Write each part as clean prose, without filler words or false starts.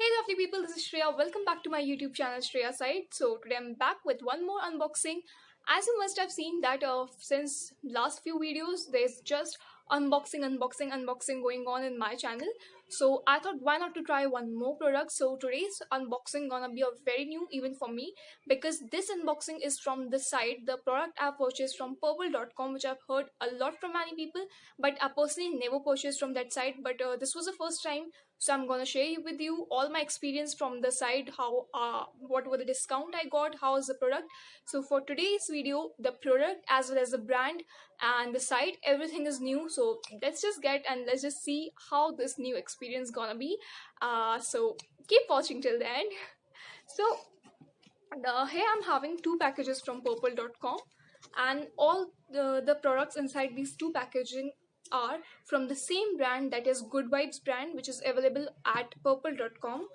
Hey lovely people, this is Shreya. Welcome back to my YouTube channel Shreya side. So today I'm back with one more unboxing. As you must have seen that since last few videos there's just unboxing going on in my channel. So I thought why not to try one more product. So today's unboxing gonna be a very new even for me because this unboxing is from the site, the product I purchased from purple.com, which I've heard a lot from many people, but I personally never purchased from that site. But this was the first time, so I'm gonna share with you all my experience from the site, how what were the discount I got, how is the product. So for today's video, the product as well as the brand and the site, everything is new. So let's just see how this new experience gonna be. So keep watching till the end. So here I'm having two packages from purple.com, and all the products inside these two packaging are from the same brand, that is Good Vibes brand, which is available at purple.com.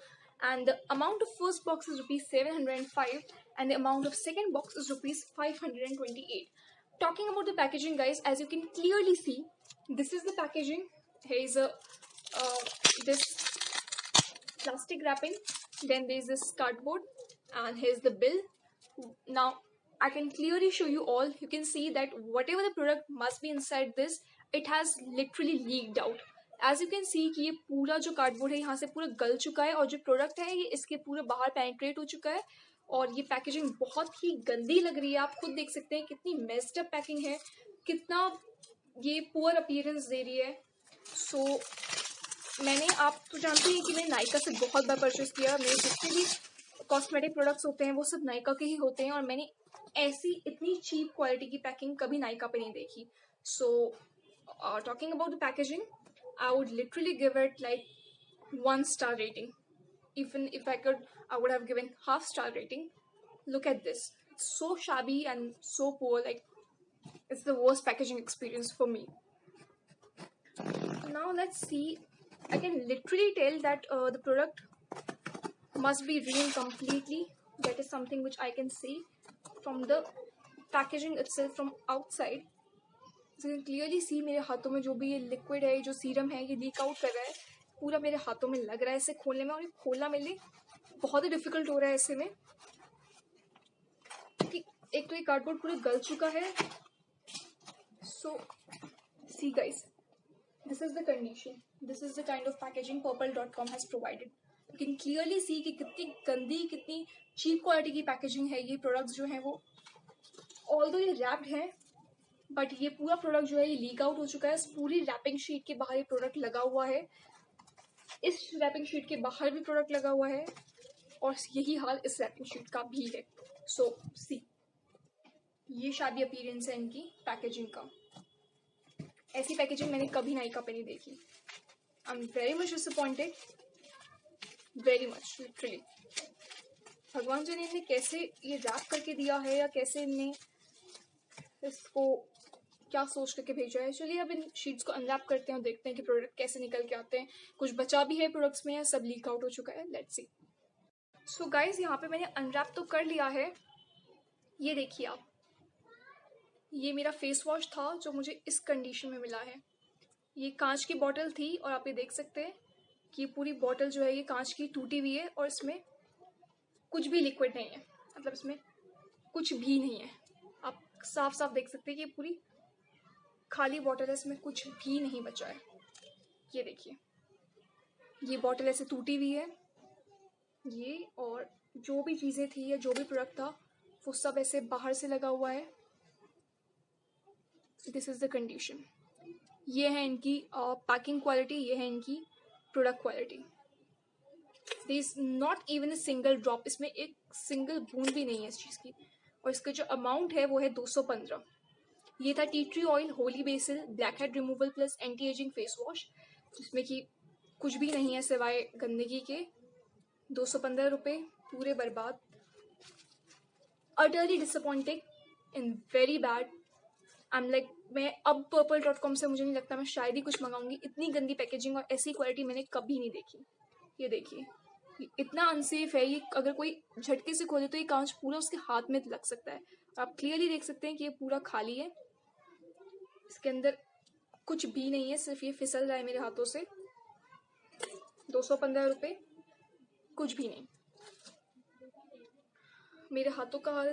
And the amount of first box is rupees 705 and the amount of second box is rupees 528. Talking about the packaging, guys, as you can clearly see, this is the packaging. Here is a this plastic wrapping, then there is this cardboard, and here's the bill. Now I can clearly show you all. You can see that whatever the product must be inside this, it has literally leaked out. As you can see कि ये पूरा जो cardboard है यहाँ से पूरा गल चुका है, और जो प्रोडक्ट है ये इसके पूरे बाहर पेनिट्रेट हो चुका है, और ये पैकेजिंग बहुत ही गंदी लग रही है. आप खुद देख सकते हैं कितनी मेस्ड अप पैकिंग है, कितना ये पुअर अपीयरेंस दे रही है. सो मैंने, आप तो जानते हैं कि मैंने नायका से बहुत बार परचेस किया. मेरे जितने भी कॉस्मेटिक प्रोडक्ट्स होते हैं वो सब नायका के ही होते हैं, और मैंने ऐसी इतनी चीप क्वालिटी की पैकिंग कभी नायका पे नहीं देखी. So talking about the packaging, I would literally give it like 1-star rating. Even if I could, I would have given half-star rating. Look at this. It's so shabby and so poor. Like, it's the worst packaging experience for me. Now let's see. I can literally tell that the product must be ruined completely. That is something which I can see from the packaging itself from outside. So you can clearly see मेरे हाथों में जो भी ये liquid है, जो serum है, ये लीक आउट कर रहा है, पूरा मेरे हाथों में लग रहा है इसे खोलने में, और ये खोलना मेरे लिए बहुत ही डिफिकल्ट हो रहा है ऐसे में, क्योंकि एक तो ये कार्डबोर्ड पूरा गल चुका है. So see guys, this is the condition, this is the kind of packaging purple.com has provided. You can clearly see कि कितनी गंदी, कितनी चीप क्वालिटी की पैकेजिंग है. ये प्रोडक्ट्स जो हैं वो ऑल्दो ये रैप्ड हैं, बट ये पूरा प्रोडक्ट जो है ये लीक आउट हो चुका है. इस पूरी रैपिंग शीट के बाहर ये प्रोडक्ट लगा हुआ है, इस रैपिंग शीट के बाहर भी प्रोडक्ट लगा हुआ है, और यही हाल इस रैपिंग शीट का भी है. सो सी, ये शादी अपीयरेंस है इनकी पैकेजिंग का. ऐसी पैकेजिंग मैंने कभी नायका पे नहीं देखी. I am very much disappointed, very much, literally. भगवान जी ने इन्हें कैसे ये रैप करके दिया है, या कैसे इन्हें इसको क्या सोच करके भेजा है. चलिए अब इन शीट्स को अनरैप करते हैं और देखते हैं कि प्रोडक्ट कैसे निकल के आते हैं. कुछ बचा भी है प्रोडक्ट्स में, या सब लीक आउट हो चुका है. Let's see. सो गाइज, यहाँ पे मैंने अनरैप तो कर लिया है. ये देखिए आप, ये मेरा फेस वॉश था जो मुझे इस कंडीशन में मिला है. ये कांच की बॉटल थी, और आप ये देख सकते हैं कि ये पूरी बॉटल जो है ये कांच की टूटी हुई है, और इसमें कुछ भी लिक्विड नहीं है. मतलब इसमें कुछ भी नहीं है. आप साफ साफ देख सकते हैं कि ये पूरी खाली बॉटल है, इसमें कुछ भी नहीं बचा है. ये देखिए, ये बॉटल ऐसे टूटी हुई है, ये, और जो भी चीज़ें थी या जो भी प्रोडक्ट था वो सब ऐसे बाहर से लगा हुआ है. This is the condition. ये है इनकी पैकिंग क्वालिटी, ये है इनकी product quality. There is not even a single drop, इसमें एक सिंगल बूंद भी नहीं है इस चीज़ की. और इसका जो अमाउंट है वो है 215. ये था tea tree oil holy basil black head removal plus anti ageing face wash, जिसमें कि कुछ भी नहीं है सिवाय गंदगी के. 215 रुपये पूरे बर्बाद. Utterly disappointing and very bad. I am like, मैं अब purple.com से मुझे नहीं लगता मैं शायद ही कुछ मंगाऊंगी. इतनी गंदी पैकेजिंग और ऐसी क्वालिटी मैंने कभी नहीं देखी. ये देखिए, इतना अनसेफ है ये. अगर कोई झटके से खोले तो ये कांच पूरा उसके हाथ में लग सकता है. आप क्लियरली देख सकते हैं कि ये पूरा खाली है, इसके अंदर कुछ भी नहीं है, सिर्फ ये फिसल रहा है मेरे हाथों से. 215 रुपये. कुछ भी नहीं। मेरे हाथों का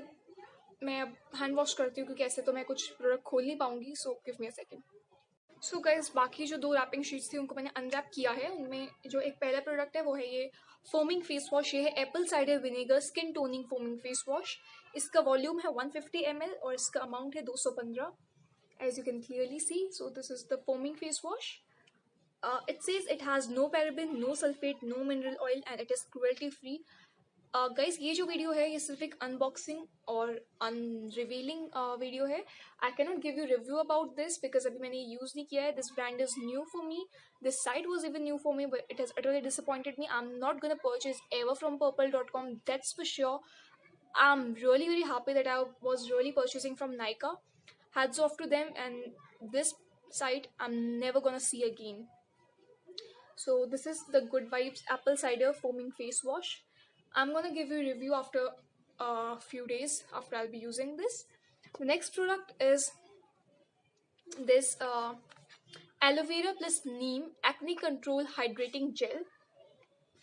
मैं अब हैंड वॉश करती हूँ क्योंकि ऐसे तो मैं कुछ प्रोडक्ट खोल नहीं पाऊंगी, so give me a second. So guys, बाकी जो 2 रैपिंग शीट्स थी उनको मैंने अनरैप किया है। उनमें जो एक पहला प्रोडक्ट है वो है ये फोमिंग फेस वॉश। ये है Apple cider vinegar skin toning foaming face wash. इसका वॉल्यूम है 150 ml और इसका अमाउंट है 215, as you can clearly see. So this is the foaming face wash. It says it has no paraben, no sulfate, no mineral oil and it is cruelty free. Guys ये जो video है ये सिर्फ एक unboxing और अनरिवीलिंग video है। I can not give you review about this because अभी मैंने यूज नहीं किया है। This brand is new for me, this site was even new for me, but it has utterly disappointed me. I am not gonna purchase ever from purple.com, that's for sure. I'm really very happy that I was really purchasing from Nykaa. Hats off to them, and this site I'm never gonna see again. So this is the Good Vibes apple cider foaming face wash. I'm gonna give you a review after a few days after I'll be using this. The next product is this aloe vera plus neem acne control hydrating gel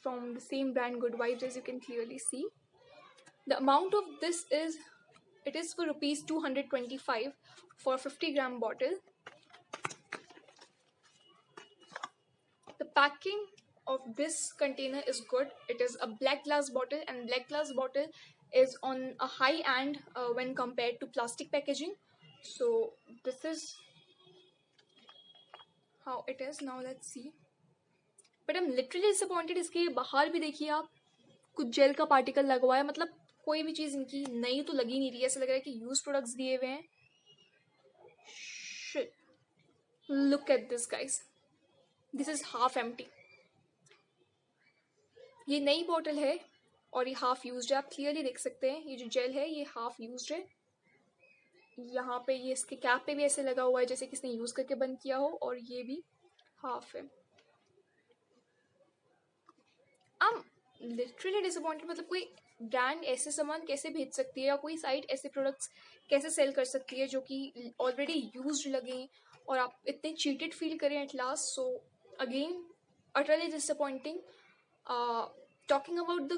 from the same brand Good Vibes, as you can clearly see. The amount of this is, it is for rupees 225 for a 50-gram bottle. The packing of this container is good. It is a black glass bottle and black glass bottle is on a high end when compared to plastic packaging. So this is how it is. Now let's see. But I'm literally disappointed. इसके बाहर भी देखिए आप, कुछ jail का particle लगा हुआ है। मतलब कोई भी चीज़ इनकी नई तो लगी नहीं रही है, ऐसा लग रहा है कि यूज प्रोडक्ट्स दिए हुए हैं। Shit. Look at this guys. This is half empty. ये नई बॉटल है और ये हाफ यूज्ड है। आप क्लियरली देख सकते हैं ये जो जेल है ये हाफ यूज्ड है। यहाँ पे ये इसके कैप पे भी ऐसे लगा हुआ है जैसे किसने यूज करके बंद किया हो, और ये भी हाफ है। I am literally disappointed. मतलब कोई ब्रांड ऐसे सामान कैसे भेज सकती है या कोई साइट ऐसे प्रोडक्ट्स कैसे सेल कर सकती है जो कि ऑलरेडी यूज्ड लगे और आप इतने चीटेड फील करें at last. So again utterly disappointing. Talking about the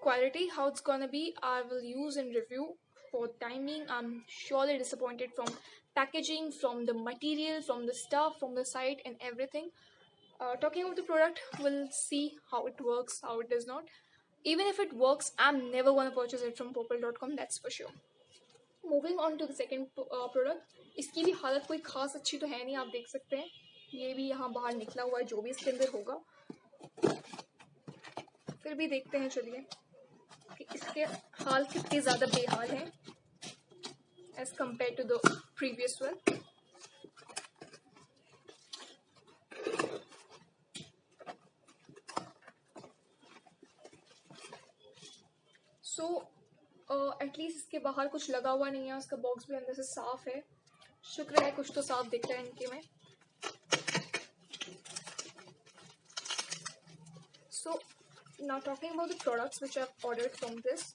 quality, how it's gonna be, I will use in review. For timing, I'm surely disappointed from packaging, from the material, from the stuff, from the site and everything. Talking about the product, we'll see how it works, how it does not. Even if it works, I'm never gonna purchase it from purple.com, that's for sure. Moving on to the second product. इसकी भी हालत कोई खास अच्छी तो है नहीं, आप देख सकते हैं ये भी यहाँ बाहर निकला हुआ है जो भी इसके अंदर होगा। फिर भी देखते हैं चलिए कि इसके हाल कितने ज़्यादा बेहाल हैं as compared to the previous one. So at least इसके बाहर कुछ लगा हुआ नहीं है, उसका बॉक्स भी अंदर से साफ है। शुक्र है कुछ तो साफ दिख रहा है इनके में। So now talking about the products which I've ordered from this.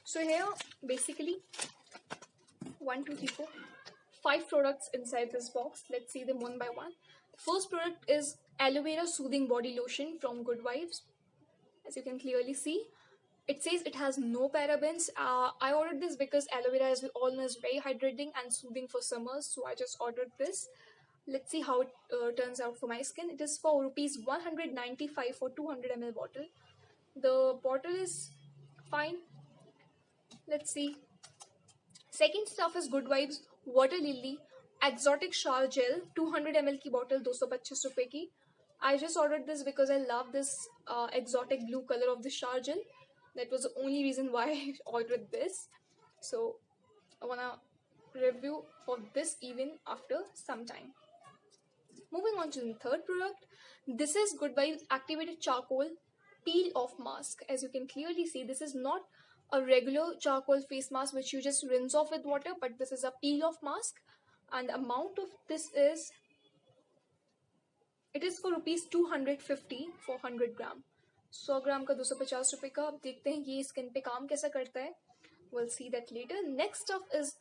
So here basically 1, 2, 3, 4, 5 products inside this box. Let's see them one by one. The first product is aloe vera soothing body lotion from Good Vibes. As you can clearly see, it says it has no parabens. I ordered this because aloe vera is almost very hydrating and soothing for summers, so I just ordered this. Let's see how it turns out for my skin. It is for rupees 195 for 200 ml bottle. The bottle is fine. Let's see. Second stuff is Good Vibes Water Lily Exotic Shower Gel 200 ml की bottle 225 रुपए की. I just ordered this because I love this exotic blue color of the shower gel. That was the only reason why I ordered this. So I wanna review of this even after some time. Moving on to the third product. This is Good Vibes Activated Charcoal Peel Off Mask. As you can clearly see, this is not a regular charcoal face mask which you just rinse off with water, but this is a peel off mask, and the amount of this is, it is for rupees 250 for 100 ग्राम। 100 ग्राम का 250 रुपए का। अब देखते हैं ये skin पे काम कैसा करता है। We'll see that later. Next stuff is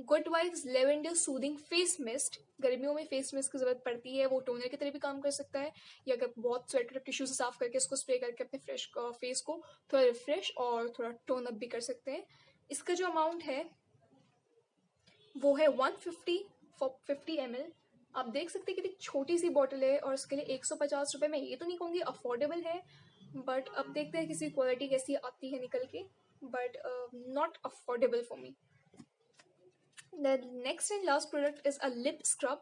good vibes lavender soothing face mist. गर्मियों में फेस मिस्ट की जरूरत पड़ती है, वो टोनर की तरह भी काम कर सकता है, या अगर बहुत स्वेटर टिश्यू से साफ करके इसको स्प्रे करके अपने फ्रेश फेस को थोड़ा रिफ्रेश और थोड़ा टोन अप भी कर सकते हैं। इसका जो अमाउंट है वो है 150 फॉर 50 ml। आप देख सकते हैं कितनी छोटी सी बॉटल है और इसके लिए 150 रुपये। मैं ये तो नहीं कहूँगी अफोर्डेबल है, बट अब देखते हैं किसी क्वालिटी कैसी आती है निकल के, but not affordable for me. The next and last product is a lip scrub.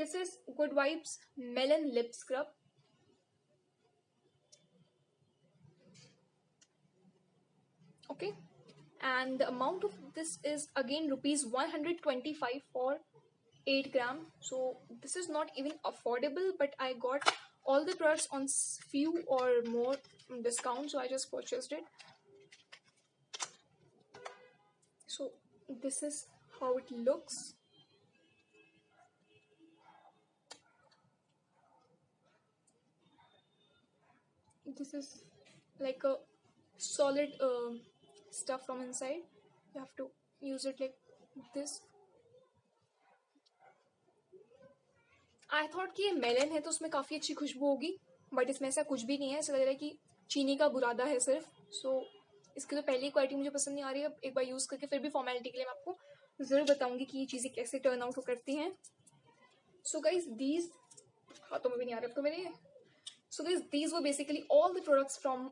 This is Good Vibes Melon Lip Scrub. Okay, and the amount of this is again rupees 125 for 8 gram. So this is not even affordable, but I got all the products on few or more discount, so I just purchased it. So this is how it looks. This is like a solid stuff from inside. You have to use it like this. I thought कि ये melon है तो उसमें काफ़ी अच्छी खुशबू होगी, but इसमें ऐसा कुछ भी नहीं है। ऐसा लग रहा है कि चीनी का बुरादा है सिर्फ। सो इसकी तो पहली क्वालिटी मुझे पसंद नहीं आ रही है। एक बार यूज़ करके फिर भी फॉर्मेलिटी के लिए मैं आपको ज़रूर बताऊंगी कि ये चीज़ें कैसे टर्न आउट करती हैं। सो गाइज दीज हाथों में भी नहीं आ रहे अब तो मेरे। So guys these were basically all the products from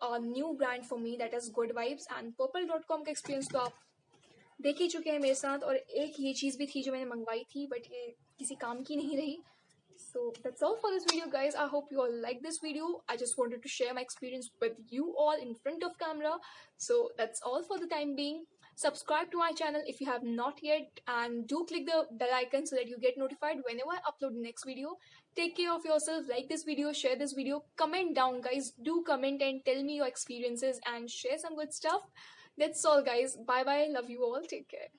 new brand for me, that is good vibes. And purple.com का एक्सपीरियंस तो आप देख ही चुके हैं मेरे साथ। और एक ये चीज़ भी थी जो मैंने मंगवाई थी, बट ये किसी काम की नहीं रही। So that's all for this video, guys. I hope you all like this video. I just wanted to share my experience with you all in front of camera. So that's all for the time being. Subscribe to my channel if you have not yet, and do click the bell icon so that you get notified whenever I upload the next video. Take care of yourself, like this video, share this video, comment down, guys. Do comment and tell me your experiences and share some good stuff. That's all, guys. Bye bye. Love you all. Take care.